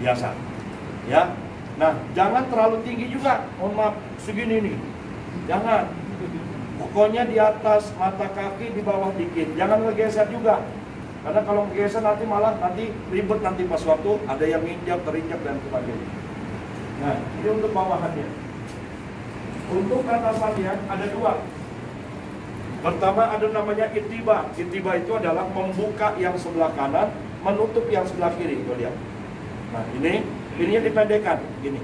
biasa. Ya. Nah, jangan terlalu tinggi juga. Mohon maaf, segini nih. Jangan. Pokoknya di atas mata kaki, di bawah dikit. Jangan ngegeser juga. Karena kalau ngegeser nanti malah ribet nanti pas waktu ada yang nginjak, terinjak dan sebagainya. Nah, ini untuk bawahannya. Untuk atasannya ada dua. Pertama ada namanya ittiba. Ittiba itu adalah membuka yang sebelah kanan, menutup yang sebelah kiri. Tuh lihat. Nah, ininya dipendekkan, gini.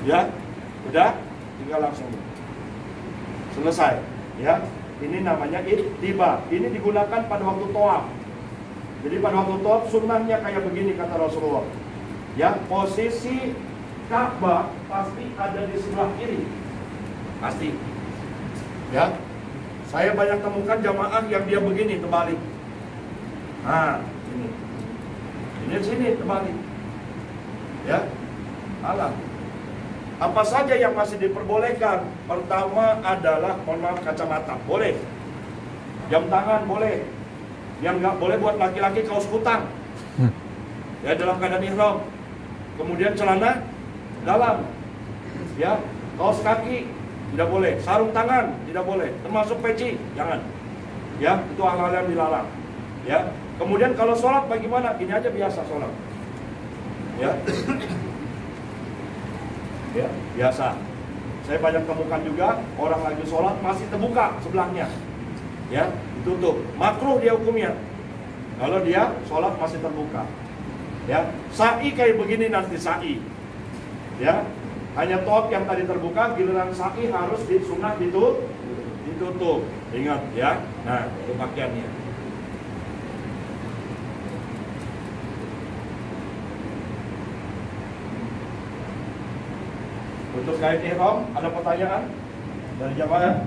Ya, udah, tinggal langsung. Selesai. Ya, ini namanya ittiba. Ini digunakan pada waktu tawaf. Jadi pada waktu tawaf sunnahnya kayak begini kata Rasulullah. Ya, posisi Ka'bah pasti ada di sebelah kiri. Pasti. Ya. Saya banyak temukan jamaah yang dia begini terbalik. Nah, ini. Ini sini terbalik. Ya. Alah. Apa saja yang masih diperbolehkan? Pertama adalah mohon maaf kacamata, boleh. Jam tangan boleh. Yang nggak boleh buat laki-laki kaos kutang. Ya, dalam keadaan ihram. Kemudian celana dalam. Ya, kaos kaki tidak boleh, sarung tangan tidak boleh, termasuk peci, jangan. Ya, itu hal-hal yang dilarang. Ya. Kemudian kalau sholat bagaimana? Ini aja biasa sholat. Ya. Ya, biasa. Saya banyak temukan juga orang lagi sholat masih terbuka sebelahnya. Ya, ditutup. Makruh dia hukumnya. Kalau dia sholat masih terbuka. Ya, sa'i kayak begini nanti sa'i. Ya, hanya top yang tadi terbuka, giliran sa'i harus disunnah ditutup. Ingat ya. Nah, itu pakaiannya. Untuk kain ihram, ada pertanyaan dari jamaah?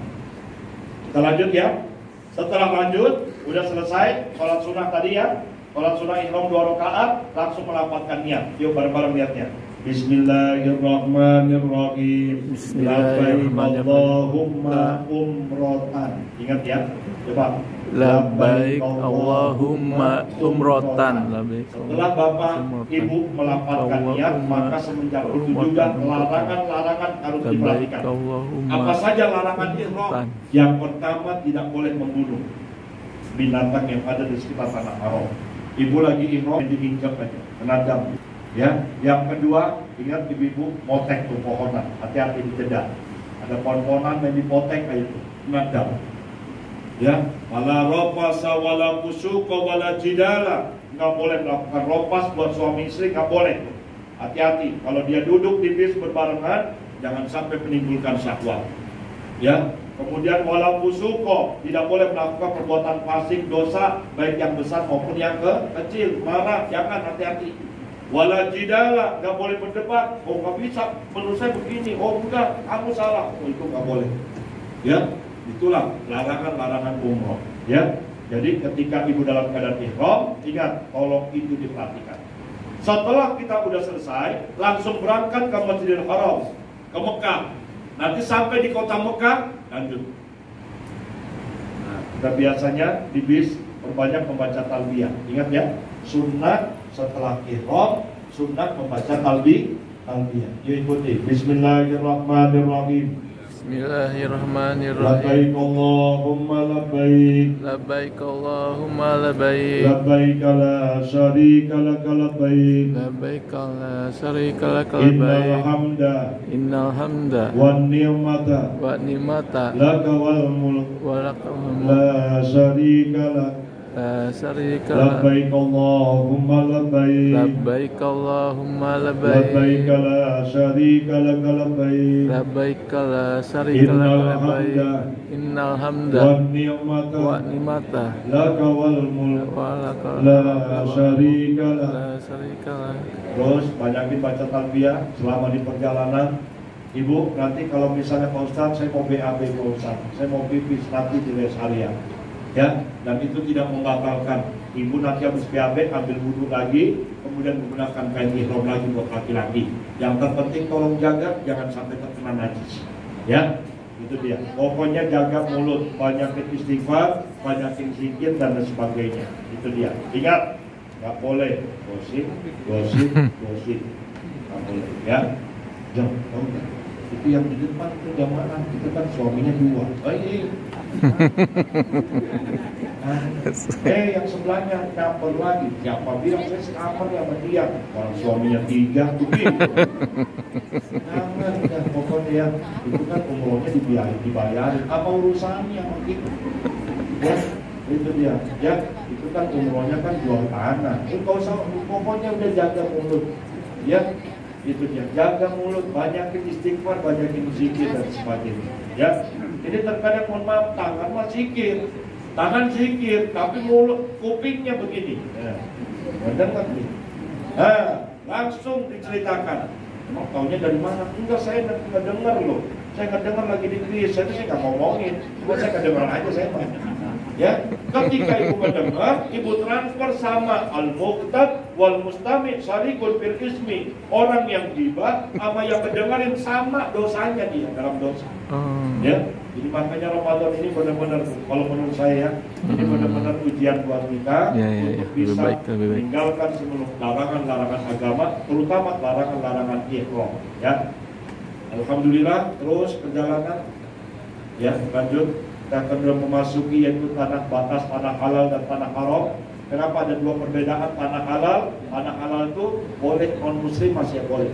Kita lanjut ya. Setelah lanjut, udah selesai sholat sunnah tadi ya. Sholat sunnah ihram 2 rakaat, langsung melafadzkan niat. Yuk bareng-bareng niatnya. Bismillahirrahmanirrahim. Labbaik Allahumma umratan. Ingat ya. Coba. Labbaik Allahumma umratan. Setelah Bapak Ibu melafadzkan niat, maka semenjak itu juga larangan-larangan harus diperhatikan. Apa saja larangan ihram? Yang pertama, tidak boleh membunuh binatang yang ada di sekitar tanah haram. Ibu lagi ihram diinjak aja, kena dam. Ya, yang kedua, ingat ibu-ibu motek tuh pohonan, hati-hati dicegah. Ada pohon-pohonan yang dipotek kayak itu, kena dam. Ya, wala rafasa wala fusuqa wala jidala. Nggak boleh melakukan ropas buat suami istri, nggak boleh. Hati-hati, kalau dia duduk di bis berbarengan, jangan sampai menimbulkan syahwat. Ya, kemudian wala fusuqa, tidak boleh melakukan perbuatan fasik, dosa, baik yang besar maupun yang kecil. Marah, jangan, hati-hati. Wala jidala, nggak boleh berdebat. Oh, nggak bisa, menurut saya begini. Oh, enggak, kamu salah. Oh, itu nggak boleh. Ya. Itulah larangan-larangan umroh. Ya, jadi ketika ibu dalam keadaan ihram, ingat, tolong itu diperhatikan. Setelah kita udah selesai, langsung berangkat ke Masjidil Haram, ke Mekah. Nanti sampai di kota Mekah, lanjut. Nah, kita biasanya di bis perbanyak membaca talbiyah. Ingat ya, sunnah setelah ihram, sunnah membaca talbiyah. Yuk ikuti. Bismillahirrahmanirrahim. Bismillahirrahmanirrahim. Labbaik Allahumma labbaik. Labbaik Allahumma labbaik. Labbaik la syarika laka labbaik. Labbaik la syarika laka Innal labbaik. hamda Innal hamda wan ni'mata wa ni'mata laka wal mulk wa lakal mulk la syarika lak. la syarika lak. Labbaik Allahumma labbaik. Labbaik Allahumma labbaik. Labbaik la syarika laka labbaik. Labbaik la syarika laka labbaik. Innal hamda wan wa ni'mata ni'mata laka wal mulk wa lakal la syarika lak. la syarika lak. Terus banyakin baca talbiyah selama di perjalanan. Ibu, nanti kalau misalnya Pak Ustadz, saya mau BAB Pak Ustadz, saya mau pipis nanti di rest area. Ya, dan itu tidak membatalkan. Ibu nanti habis BAB ambil wudhu lagi, kemudian menggunakan kain ihram lagi buat laki-laki. Yang terpenting tolong jaga jangan sampai terkena najis. Ya, itu dia. Pokoknya jaga mulut, banyakin istighfar, banyakin zikir dan sebagainya. Itu dia. Ingat, nggak boleh gosip, nggak boleh ya. Jangan, itu yang di depan itu jamaah, itu kan suaminya dua. Oh iya. Yang sebelahnya campur lagi. Siapa bilang saya sekamar ya sama dia? Orang suaminya 3 begitu. Jangan ya, pokoknya ya, itu kan umrohnya dibayarin. Apa urusannya sama kita? Ya, itu dia. Ya, itu kan umrohnya kan jual tanah. Pokoknya udah jaga mulut. Ya, itu dia. Jaga mulut, banyakin istighfar, banyakin zikir dan sebagainya. Ya, ini terkadang mohon maaf, tangan mah zikir. Tangan zikir, tapi mulut, kupingnya begini. Mendengar nih. Langsung diceritakan. Emang taunya dari mana? Enggak, saya nggak dengar loh. Saya nggak dengar lagi di kuis. Saya nggak ngomongin. Cuma saya nggak dengar aja saya mah. Ya, ketika ibu mendengar, ibu transfer sama al-muqtad wal mustami' syarikul fil ismi. Orang yang gibah sama yang mendengarin sama dosanya dia dalam dosa. Ya, jadi makanya Ramadan ini benar-benar, kalau menurut saya, ini benar-benar ujian buat kita untuk bisa meninggalkan seluruh larangan-larangan agama, terutama larangan-larangan ihram. Ya, alhamdulillah terus perjalanan. Ya, lanjut. Kita akan memasuki yaitu tanah batas, tanah halal dan tanah haram. Kenapa ada 2 perbedaan tanah halal? Tanah halal itu boleh non muslim masih boleh.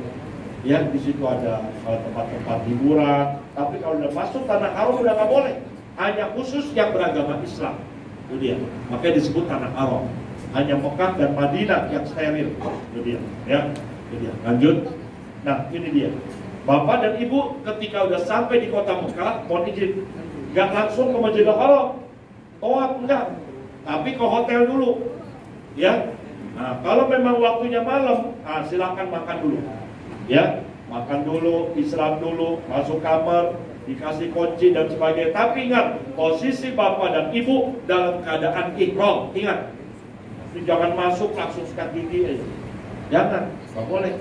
Ya, di situ ada tempat-tempat hiburan. Tapi kalau udah masuk tanah haram udah nggak boleh. Hanya khusus yang beragama Islam. Itu dia. Makanya disebut tanah haram. Hanya Mekah dan Madinah yang steril. Itu dia. Ya, itu dia. Lanjut. Nah, ini dia. Bapak dan Ibu ketika udah sampai di kota Mekah, mohon izin. Gak langsung ke Masjidil Haram, tawaf enggak, tapi ke hotel dulu, ya. Nah, kalau memang waktunya malam, silakan makan dulu, ya, makan dulu, istirahat dulu, masuk kamar, dikasih kunci dan sebagainya. Tapi ingat, posisi bapak dan ibu dalam keadaan ihram, ingat, jangan masuk langsung sikat gigi aja, jangan, nggak boleh,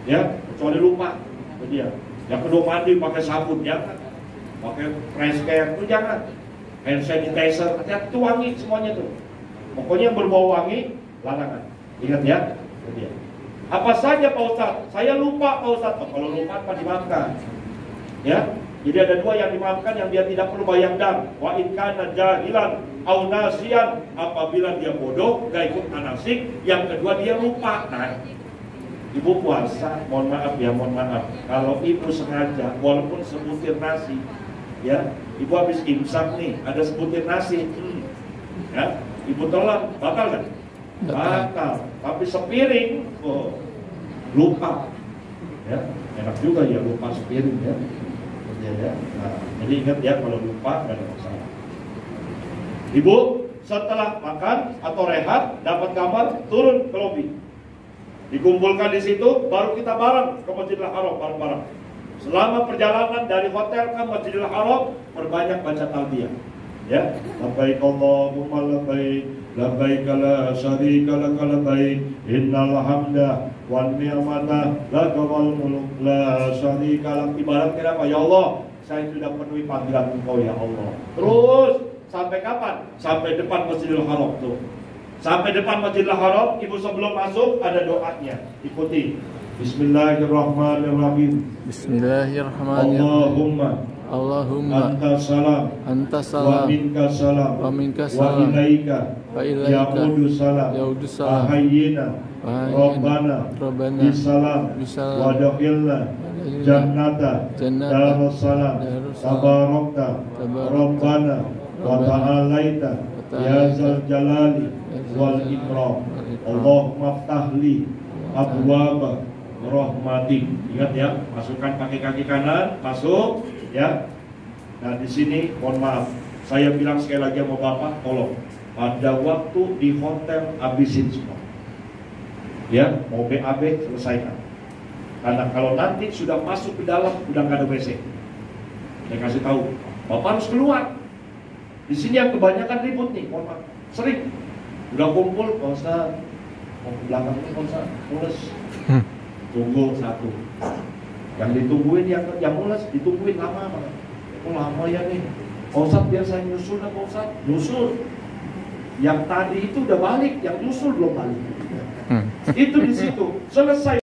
ya, kecuali lupa, dia. Yang kedua mandi pakai sabun, jangan. Pakai fresh care itu jangan, hand sanitizer, hati-hati tuh wangi semuanya tuh. Pokoknya yang berbau wangi larangan. Ingat ya, jadi apa saja Pak Ustadz? Saya lupa Pak Ustadz. Kalau lupa apa dimaafkan? Ya, jadi ada 2 yang dimaafkan, yang dia tidak perlu bayar dam. Wa in kana jahilan au nasiyan, apabila dia bodoh gak ikut manasik. Yang kedua dia lupa. Nah, ibu puasa, mohon maaf ya, mohon maaf. Kalau ibu sengaja, walaupun sebutir nasi, ya, ibu habis imsak nih, ada sebutir nasi, ya, ibu telan, batal kan? Batal. Tapi sepiring, lupa, ya, enak juga ya lupa sepiring ya. Nah, jadi ingat ya, kalau lupa nggak ada masalah. Ibu setelah makan atau rehat, dapat kamar, turun ke lobi, dikumpulkan di situ, baru kita bareng ke Masjidil Haram bareng-bareng. Selama perjalanan dari hotel ke Masjidil Haram, perbanyak baca talbiyah. Ya, labbaik Allahumma labbaik, labbaik la syarika laka labbaik, innal hamda wan ni'mata laka wal mulk la syarika lak. Ibaratnya apa? Ya Allah, saya sudah penuhi panggilan Engkau ya Allah. Terus sampai kapan? Sampai depan Masjidil Haram tuh. Sampai depan Masjidil Haram, ibu sebelum masuk ada doanya. Ikuti. Bismillahirrahmanirrahim. Bismillahirrahmanirrahim. Allahumma anta salam wa minka salam wa ilaika yaudu salam ahayyina rabbana bisalam wa dakhilna jannata darussalam tabarakta rabbana wa ta'alaita ya zal jalali wal ikram. Allahumma ftahli abwaba rahmatik. Ingat ya, masukkan kaki kanan, masuk ya. Nah, di sini mohon maaf, saya bilang sekali lagi sama Bapak, tolong pada waktu di hotel habisin semua. Ya, mau BAB selesaikan. Karena kalau nanti sudah masuk ke dalam udah nggak ada WC. Saya kasih tahu, Bapak harus keluar. Di sini yang kebanyakan ribut nih, mohon maaf. Sering udah kumpul, Pak Ustaz, mau ke belakang ini Pak Ustaz, mulus. Tunggu satu. Yang ditungguin yang mulus ditungguin lama banget. Kok lama ya nih? Pak Ustaz, biar saya nyusul dah Pak Ustaz. Nyusul. Yang tadi itu udah balik, yang nyusul belum balik. Itu di situ selesai.